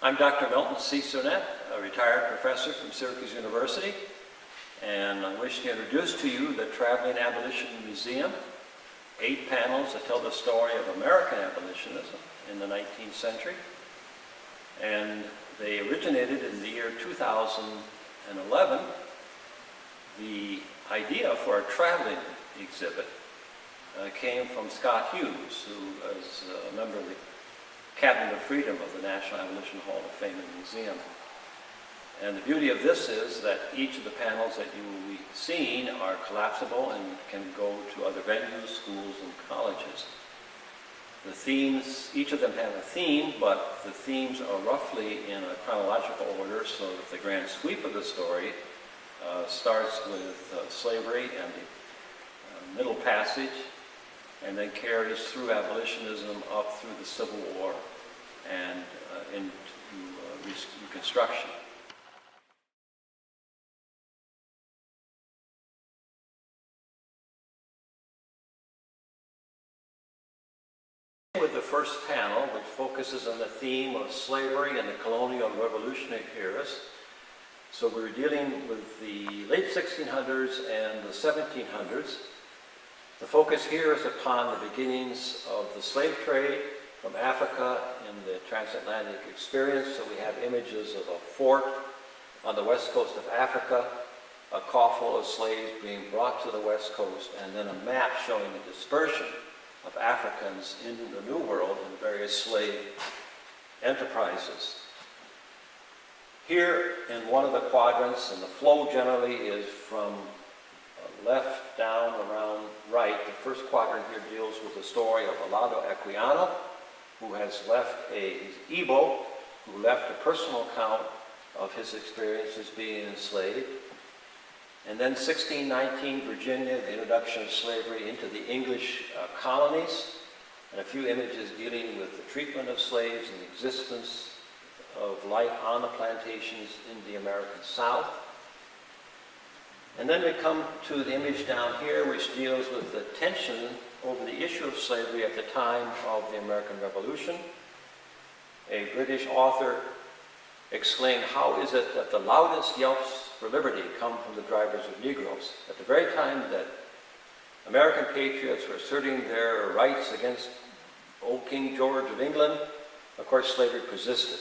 I'm Dr. Milton C. Surnett, a retired professor from Syracuse University, and I wish to introduce to you the Traveling Abolition Museum, 8 panels that tell the story of American abolitionism in the 19th century. And they originated in the year 2011. The idea for a traveling exhibit came from Scott Hughes, who is a member of the Cabinet of Freedom of the National Abolition Hall of Fame and Museum. And the beauty of this is that each of the panels that you will be seeing are collapsible and can go to other venues, schools, and colleges. The themes, each of them have a theme, but the themes are roughly in a chronological order, so that the grand sweep of the story starts with slavery and the middle passage, and then carries through abolitionism up through the Civil War and into Reconstruction. With the first panel, which focuses on the theme of slavery and the colonial and revolutionary eras. So we're dealing with the late 1600s and the 1700s. The focus here is upon the beginnings of the slave trade from Africa in the transatlantic experience. So we have images of a fort on the west coast of Africa, a car full of slaves being brought to the west coast, and then a map showing the dispersion of Africans into the New World in various slave enterprises. Here in one of the quadrants, and the flow generally is from left down around right. The first quadrant here deals with the story of Olaudah Equiano, who has left his Igbo, who left a personal account of his experiences being enslaved. And then 1619, Virginia, the introduction of slavery into the English colonies, and a few images dealing with the treatment of slaves and the existence of life on the plantations in the American South. And then we come to the image down here, which deals with the tension over the issue of slavery at the time of the American Revolution. A British author exclaimed, "How is it that the loudest yelps for liberty come from the drivers of Negroes?" At the very time that American patriots were asserting their rights against old King George of England, of course, slavery persisted.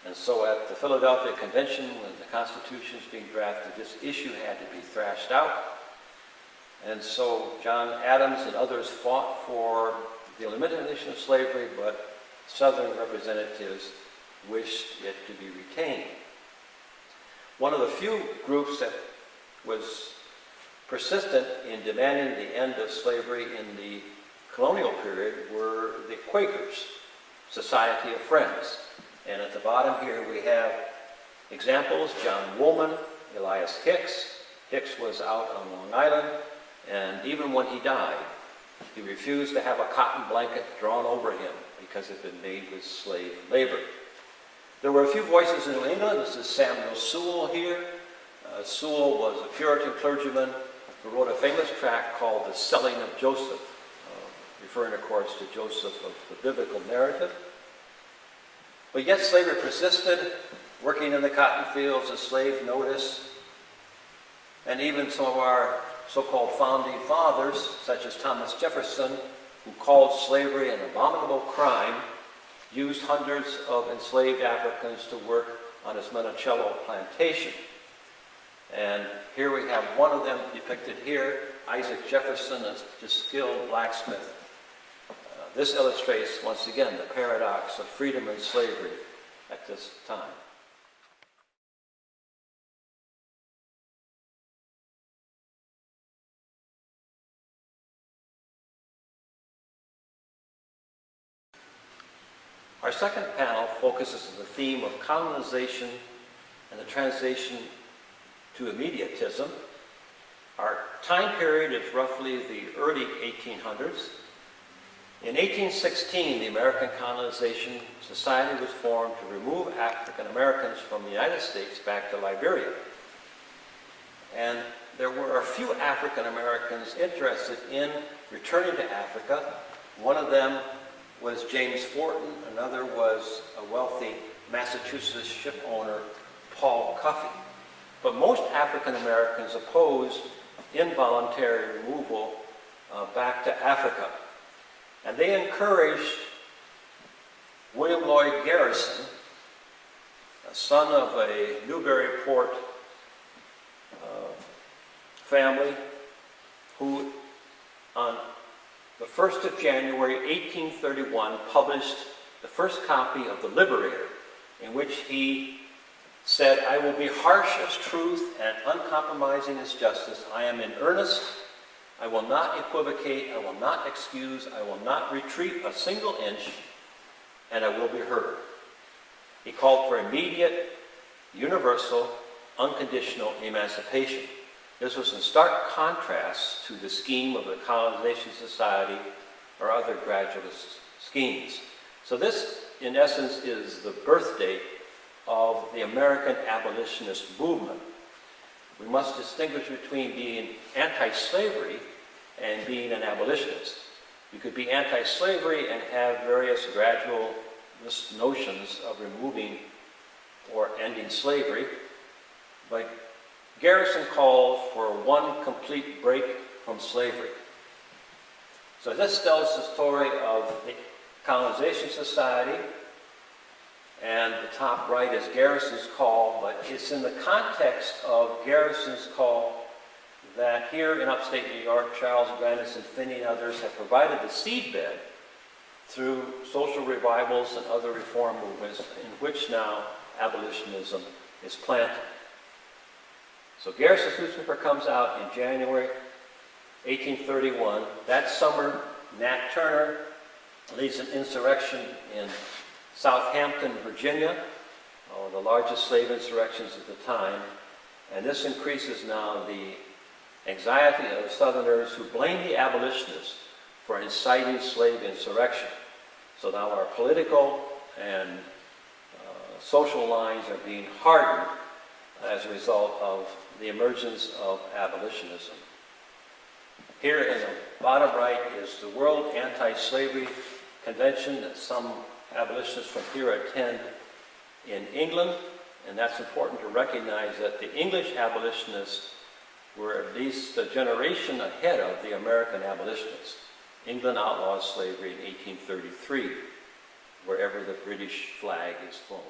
And so at the Philadelphia Convention, when the Constitution was being drafted, this issue had to be thrashed out. And so John Adams and others fought for the elimination of slavery, but Southern representatives wished it to be retained. One of the few groups that was persistent in demanding the end of slavery in the colonial period were the Quakers, Society of Friends. And at the bottom here we have examples: John Woolman, Elias Hicks. Hicks was out on Long Island, and even when he died, he refused to have a cotton blanket drawn over him because it had been made with slave labor. There were a few voices in New England. This is Samuel Sewall here. Sewall was a Puritan clergyman who wrote a famous tract called The Selling of Joseph, referring, of course, to Joseph of the biblical narrative. But yet slavery persisted, working in the cotton fields, the slave notice, and even some of our so-called founding fathers, such as Thomas Jefferson, who called slavery an abominable crime, used hundreds of enslaved Africans to work on his Monticello plantation. And here we have one of them depicted here, Isaac Jefferson, a skilled blacksmith. This illustrates, once again, the paradox of freedom and slavery at this time. Our second panel focuses on the theme of colonization and the transition to immediatism. Our time period is roughly the early 1800s. In 1816, the American Colonization Society was formed to remove African Americans from the United States back to Liberia. And there were a few African Americans interested in returning to Africa. One of them was James Forten, another was a wealthy Massachusetts ship owner Paul Cuffey. But most African Americans opposed involuntary removal back to Africa. And they encouraged William Lloyd Garrison, a son of a Newburyport family, who on the 1st of January 1831 published the first copy of The Liberator, in which he said, "I will be harsh as truth and uncompromising as justice. I am in earnest. I will not equivocate. I will not excuse. I will not retreat a single inch, and I will be heard." He called for immediate, universal, unconditional emancipation. This was in stark contrast to the scheme of the Colonization Society or other gradualist schemes. So this, in essence, is the birth date of the American abolitionist movement. We must distinguish between being anti-slavery and being an abolitionist. You could be anti-slavery and have various gradual notions of removing or ending slavery, but Garrison called for one complete break from slavery. So this tells the story of the Colonization Society, and the top right is Garrison's call, but it's in the context of Garrison's call that here in upstate New York, Charles Grandison, Finney, and others have provided the seedbed through social revivals and other reform movements in which now abolitionism is planted. So Garrison's newspaper comes out in January 1831. That summer, Nat Turner leads an insurrection in Southampton, Virginia, one of the largest slave insurrections at the time. And this increases now the anxiety of Southerners who blame the abolitionists for inciting slave insurrection. So now our political and social lines are being hardened as a result of the emergence of abolitionism. Here in the bottom right is the World Anti-Slavery Convention that some abolitionists from here attend in England, and that's important to recognize that the English abolitionists were at least a generation ahead of the American abolitionists. England outlawed slavery in 1833, wherever the British flag is flown.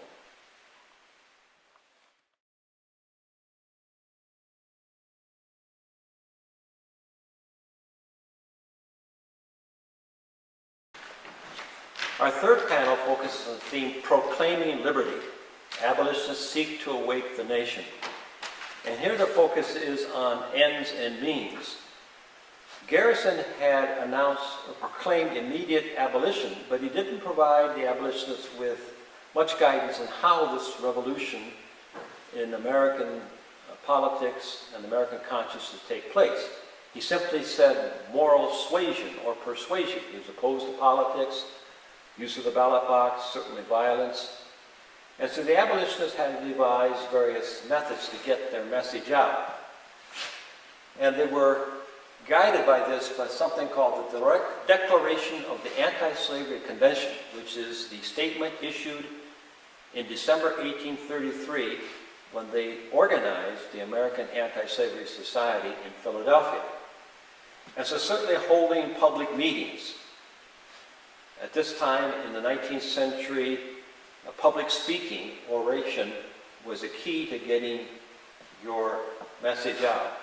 Our third panel focuses on the theme, Proclaiming Liberty. Abolitionists seek to awake the nation. And here the focus is on ends and means. Garrison had announced or proclaimed immediate abolition, but he didn't provide the abolitionists with much guidance on how this revolution in American politics and American conscience would take place. He simply said moral suasion or persuasion. He was opposed to politics, use of the ballot box, certainly violence. And so the abolitionists had to devise various methods to get their message out. And they were guided by this by something called the Declaration of the Anti-Slavery Convention, which is the statement issued in December 1833 when they organized the American Anti-Slavery Society in Philadelphia. And so certainly holding public meetings. At this time in the 19th century, public speaking, oration, was a key to getting your message out.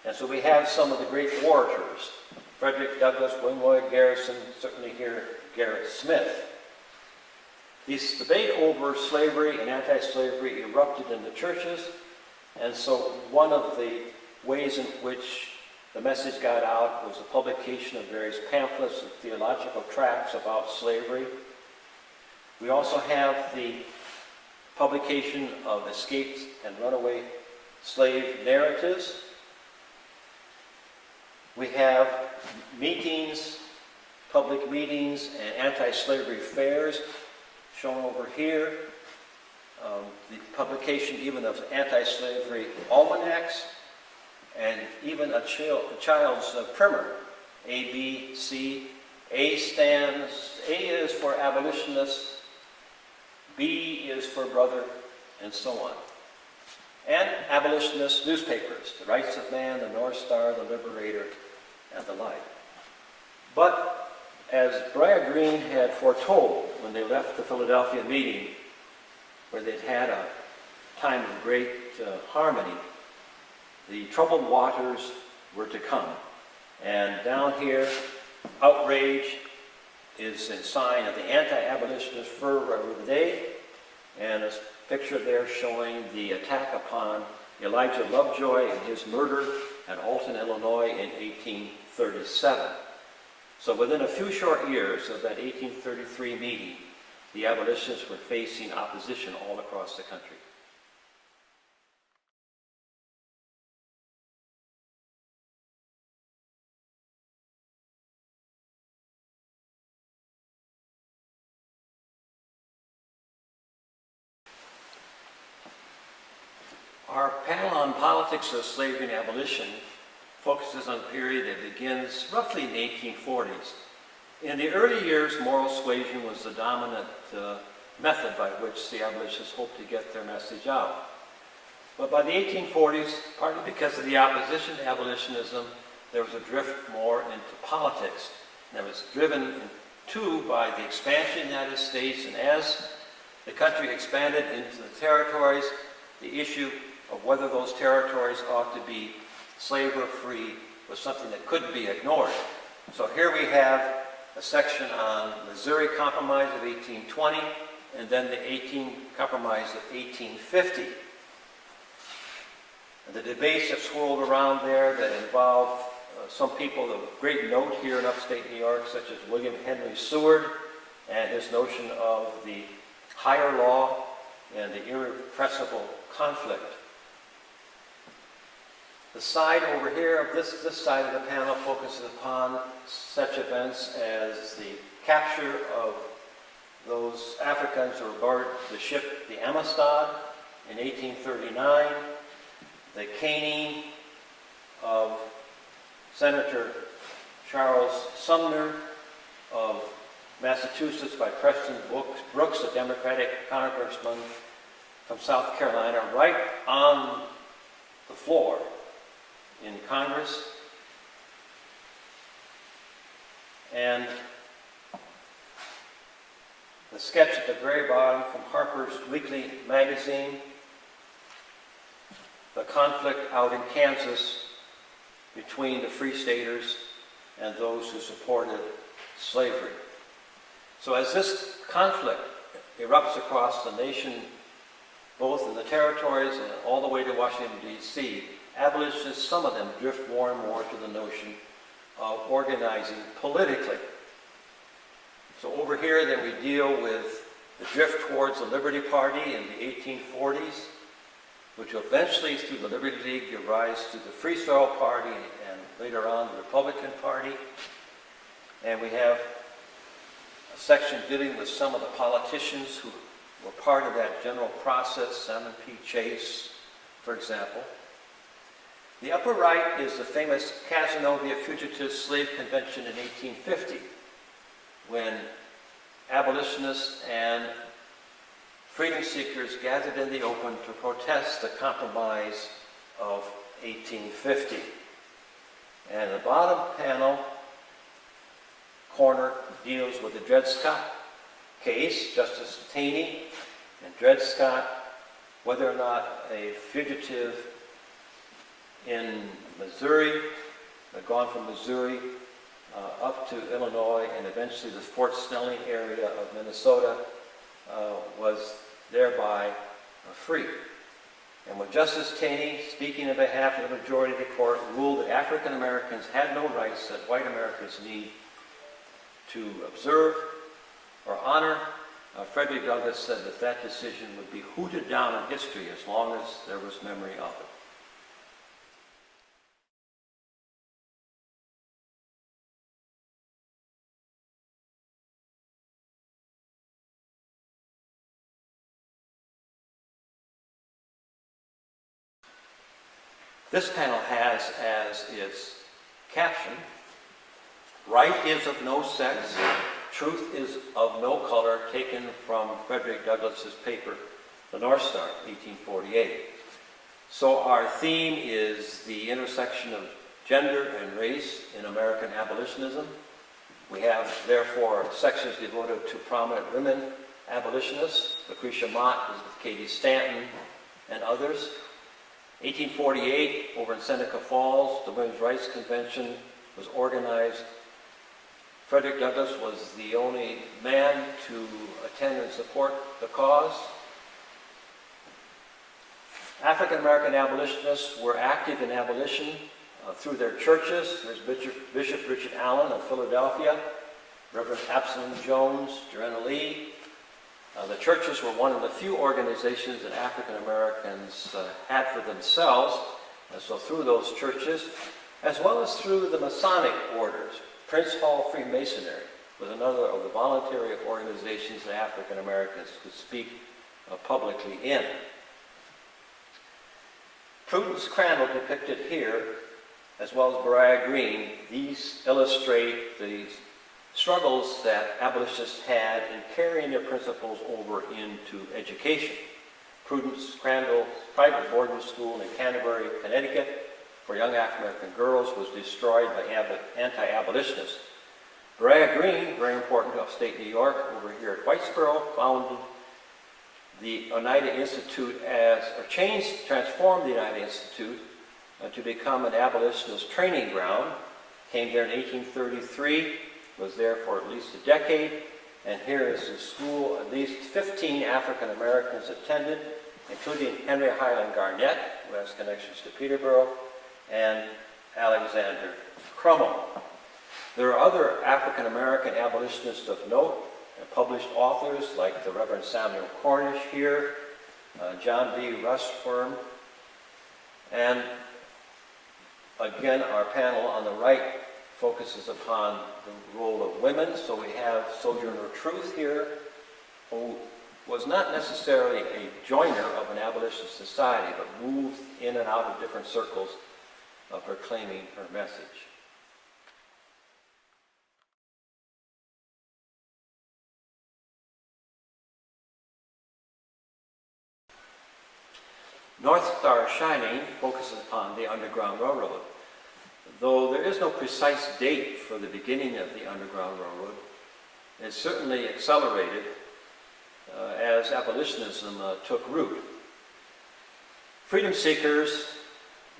And so we have some of the great orators, Frederick Douglass, William Lloyd Garrison, certainly here Gerrit Smith. This debate over slavery and anti-slavery erupted in the churches, and so one of the ways in which the message got out was the publication of various pamphlets and theological tracts about slavery. We also have the publication of escaped and runaway slave narratives. We have meetings, public meetings, and anti-slavery fairs shown over here. The publication even of anti-slavery almanacs, and even a child's primer, A, B, C. A stands, A is for abolitionists, B is for brother, and so on. And abolitionist newspapers, the Rights of Man, the North Star, the Liberator, and the like. But as Briar Greene had foretold when they left the Philadelphia meeting, where they'd had a time of great harmony, the troubled waters were to come. And down here, outrage is a sign of the anti-abolitionist fervor of the day, and a picture there showing the attack upon Elijah Lovejoy and his murder at Alton, Illinois in 1837. So within a few short years of that 1833 meeting, the abolitionists were facing opposition all across the country. Our panel on politics of slavery and abolition focuses on a period that begins roughly in the 1840s. In the early years, moral suasion was the dominant method by which the abolitionists hoped to get their message out. But by the 1840s, partly because of the opposition to abolitionism, there was a drift more into politics. And that was driven too by the expansion of the United States, and as the country expanded into the territories, the issue of whether those territories ought to be slave or free was something that couldn't be ignored. So here we have a section on Missouri Compromise of 1820, and then the Compromise of 1850. And the debates that swirled around there that involved some people of great note here in upstate New York, such as William Henry Seward and his notion of the higher law and the irrepressible conflict. The side over here, this side of the panel focuses upon such events as the capture of those Africans who were aboard the ship, the Amistad, in 1839, the caning of Senator Charles Sumner of Massachusetts by Preston Brooks, a Democratic congressman from South Carolina, right on the floor in Congress. And the sketch at the very bottom from Harper's Weekly magazine, the conflict out in Kansas between the Free Staters and those who supported slavery. So as this conflict erupts across the nation, both in the territories and all the way to Washington, D.C., abolitionists, some of them, drift more and more to the notion of organizing politically. So over here, then, we deal with the drift towards the Liberty Party in the 1840s, which eventually, through the Liberty League, give rise to the Free Soil Party and later on the Republican Party. And we have a section dealing with some of the politicians who were part of that general process, Salmon P. Chase, for example. The upper right is the famous Cazenovia Fugitive Slave Convention in 1850, when abolitionists and freedom seekers gathered in the open to protest the Compromise of 1850. And the bottom panel corner deals with the Dred Scott case, Justice Taney and Dred Scott, whether or not a fugitive in Missouri, had gone from Missouri up to Illinois and eventually the Fort Snelling area of Minnesota, was thereby free. And when Justice Taney, speaking on behalf of the majority of the court, ruled that African Americans had no rights that white Americans need to observe or honor, Frederick Douglass said that that decision would be hooted down in history as long as there was memory of it. This panel has as its caption, "Right is of no sex, Truth is of No Color, taken from Frederick Douglass's paper, The North Star, 1848. So our theme is the intersection of gender and race in American abolitionism. We have, therefore, sections devoted to prominent women abolitionists. Lucretia Mott is with Katie Stanton and others. 1848, over in Seneca Falls, the Women's Rights Convention was organized. Frederick Douglass was the only man to attend and support the cause. African American abolitionists were active in abolition through their churches. There's Bishop Richard Allen of Philadelphia, Reverend Absalom Jones, Joanna Lee. The churches were one of the few organizations that African Americans had for themselves, and so through those churches, as well as through the Masonic orders. Prince Hall Freemasonry was another of the voluntary organizations that African Americans could speak publicly in. Prudence Crandall, depicted here, as well as Beriah Green, these illustrate the struggles that abolitionists had in carrying their principles over into education. Prudence Crandall's private boarding school in Canterbury, Connecticut, for young African-American girls was destroyed by anti-abolitionists. Beriah Green, very important to upstate New York, over here at Whitesboro, founded the Oneida Institute transformed the Oneida Institute to become an abolitionist training ground. Came there in 1833, was there for at least a decade, and here is the school. At least 15 African Americans attended, including Henry Highland Garnett, who has connections to Peterborough, and Alexander Crummell. There are other African American abolitionists of note, and published authors like the Reverend Samuel Cornish here, John B. Rustworm, and again our panel on the right focuses upon the role of women. So we have Sojourner Truth here, who was not necessarily a joiner of an abolitionist society, but moved in and out of different circles of proclaiming her message. North Star Shining focuses upon the Underground Railroad. Though there is no precise date for the beginning of the Underground Railroad, it certainly accelerated as abolitionism took root. Freedom seekers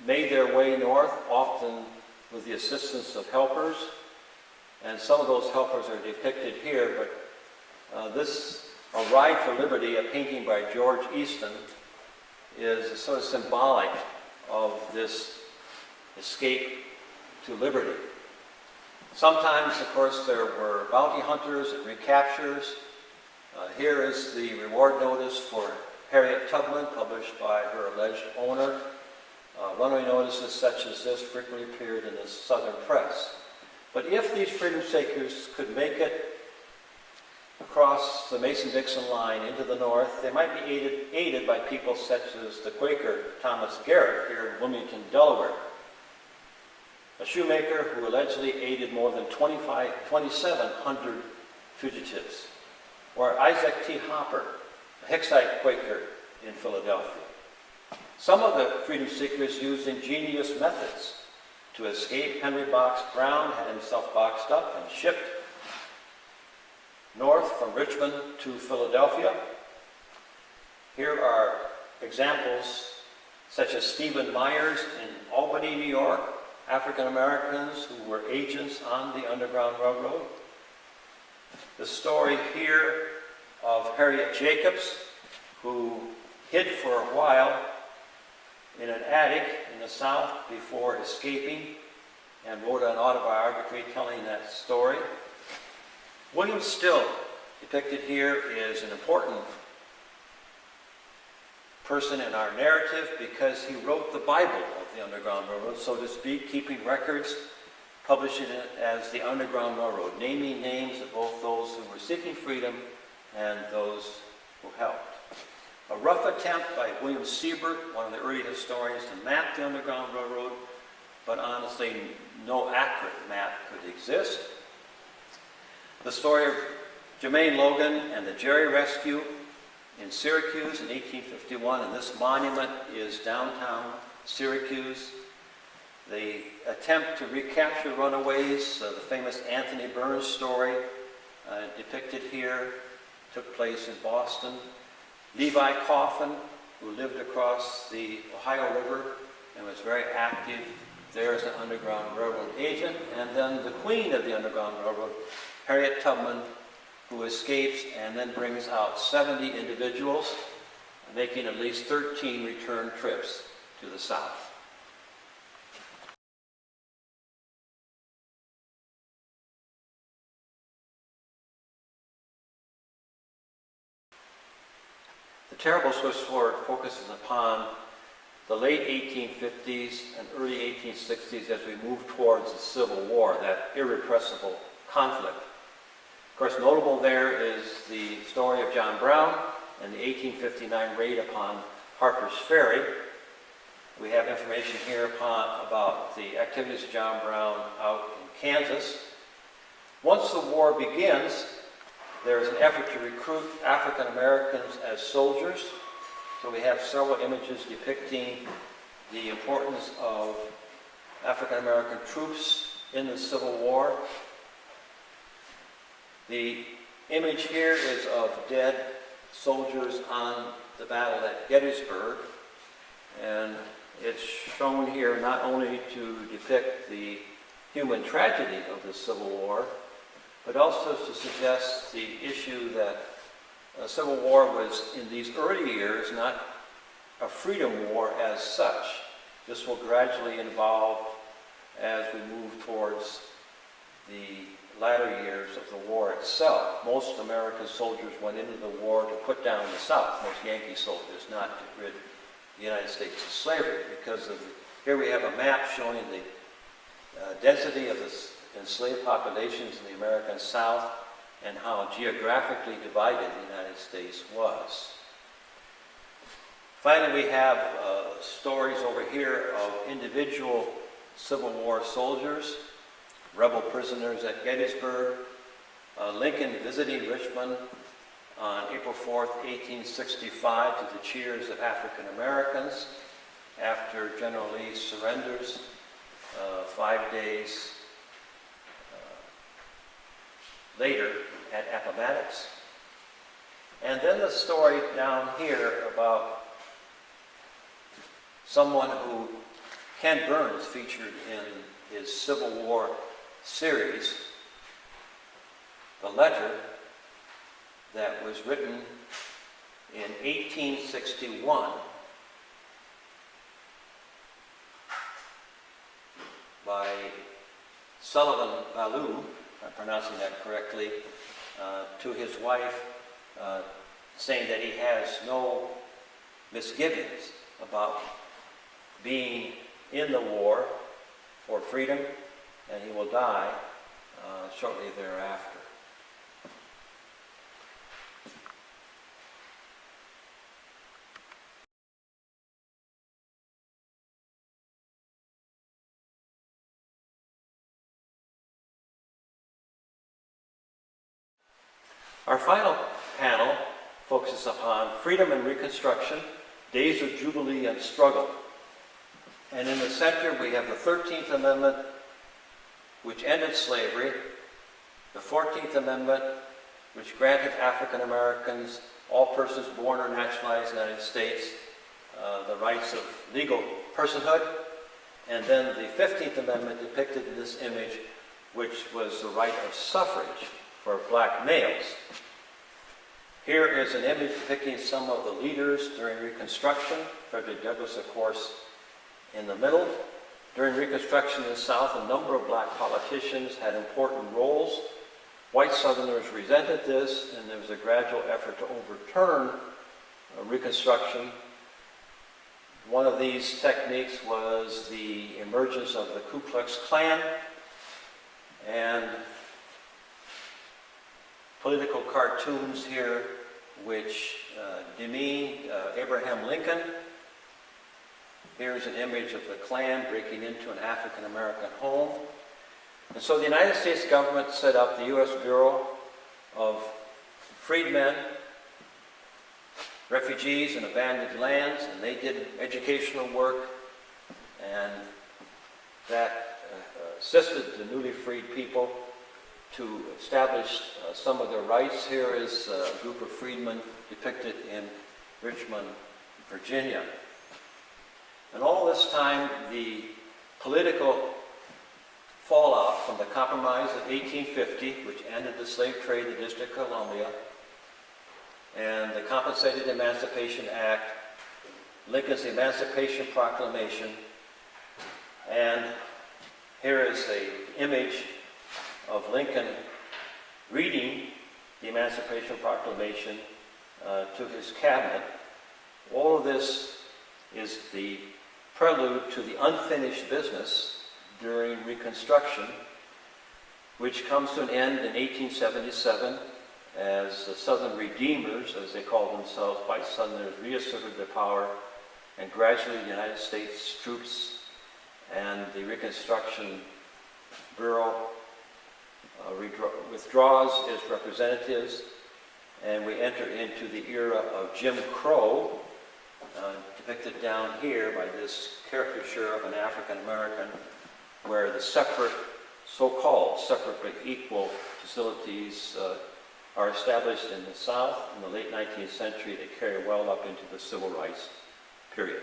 made their way north, often with the assistance of helpers, and some of those helpers are depicted here, but this A Ride for Liberty, a painting by George Easton, is sort of symbolic of this escape to liberty. Sometimes, of course, there were bounty hunters and recaptures. Here is the reward notice for Harriet Tubman, published by her alleged owner. Runaway notices such as this frequently appeared in the Southern press. But if these freedom seekers could make it across the Mason-Dixon line into the north, they might be aided by people such as the Quaker Thomas Garrett here in Wilmington, Delaware, a shoemaker who allegedly aided more than 2,700 fugitives, or Isaac T. Hopper, a Hicksite Quaker in Philadelphia. Some of the freedom seekers used ingenious methods to escape. Henry Box Brown had himself boxed up and shipped north from Richmond to Philadelphia. Here are examples such as Stephen Myers in Albany, New York, African Americans who were agents on the Underground Railroad. The story here of Harriet Jacobs, who hid for a while in an attic in the South before escaping and wrote an autobiography telling that story. William Still, depicted here, is an important person in our narrative because he wrote the Bible of the Underground Railroad, so to speak, keeping records, publishing it as the Underground Railroad, naming names of both those who were seeking freedom and those who helped. A rough attempt by William Siebert, one of the early historians, to map the Underground Railroad, but honestly, no accurate map could exist. The story of Jermaine Logan and the Jerry Rescue in Syracuse in 1851, and this monument is downtown Syracuse. The attempt to recapture runaways, the famous Anthony Burns story depicted here, took place in Boston. Levi Coffin, who lived across the Ohio River and was very active there as an Underground Railroad agent. And then the queen of the Underground Railroad, Harriet Tubman, who escapes and then brings out 70 individuals, making at least 13 return trips to the South. The Terrible Swiss Sword focuses upon the late 1850s and early 1860s as we move towards the Civil War, that irrepressible conflict. Of course, notable there is the story of John Brown and the 1859 raid upon Harper's Ferry. We have information here about the activities of John Brown out in Kansas. Once the war begins, there is an effort to recruit African Americans as soldiers. So we have several images depicting the importance of African American troops in the Civil War. The image here is of dead soldiers on the battle at Gettysburg, and it's shown here not only to depict the human tragedy of the Civil War, but also to suggest the issue that Civil War was, in these early years, not a freedom war as such. This will gradually evolve as we move towards the latter years of the war itself. Most American soldiers went into the war to put down the South, most Yankee soldiers, not to rid the United States of slavery. Because of here we have a map showing the density of the enslaved populations in the American South and how geographically divided the United States was. Finally, we have stories over here of individual Civil War soldiers, rebel prisoners at Gettysburg, Lincoln visiting Richmond on April 4th, 1865 to the cheers of African Americans after General Lee surrenders 5 days later at Appomattox. And then the story down here about someone who Ken Burns featured in his Civil War series, the letter that was written in 1861 by Sullivan Ballou, if I'm pronouncing that correctly, to his wife, saying that he has no misgivings about being in the war for freedom, and he will die shortly thereafter. Our final panel focuses upon freedom and Reconstruction, days of jubilee and struggle. And in the center we have the 13th Amendment, which ended slavery, the 14th Amendment, which granted African Americans, all persons born or naturalized in the United States, the rights of legal personhood, and then the 15th Amendment depicted in this image, which was the right of suffrage for black males. Here is an image depicting some of the leaders during Reconstruction. Frederick Douglass, of course, in the middle. During Reconstruction in the South, a number of black politicians had important roles. White Southerners resented this, and there was a gradual effort to overturn Reconstruction. One of these techniques was the emergence of the Ku Klux Klan, and political cartoons here which demean Abraham Lincoln. Here's an image of the Klan breaking into an African American home. And so the United States government set up the U.S. Bureau of Freedmen, Refugees, and Abandoned Lands, and they did educational work, and that assisted the newly freed people to establish some of their rights. Here is a group of freedmen depicted in Richmond, Virginia. And all this time, the political fallout from the Compromise of 1850, which ended the slave trade in the District of Columbia, and the Compensated Emancipation Act, Lincoln's Emancipation Proclamation, and here is an image of Lincoln reading the Emancipation Proclamation to his cabinet. All of this is the prelude to the unfinished business during Reconstruction, which comes to an end in 1877 as the Southern Redeemers, as they called themselves, white Southerners, reasserted their power, and gradually the United States troops and the Reconstruction Bureau withdraws its representatives, and we enter into the era of Jim Crow, depicted down here by this caricature of an African American, where the separate, so-called separate but equal facilities are established in the South in the late 19th century that carry well up into the Civil Rights period.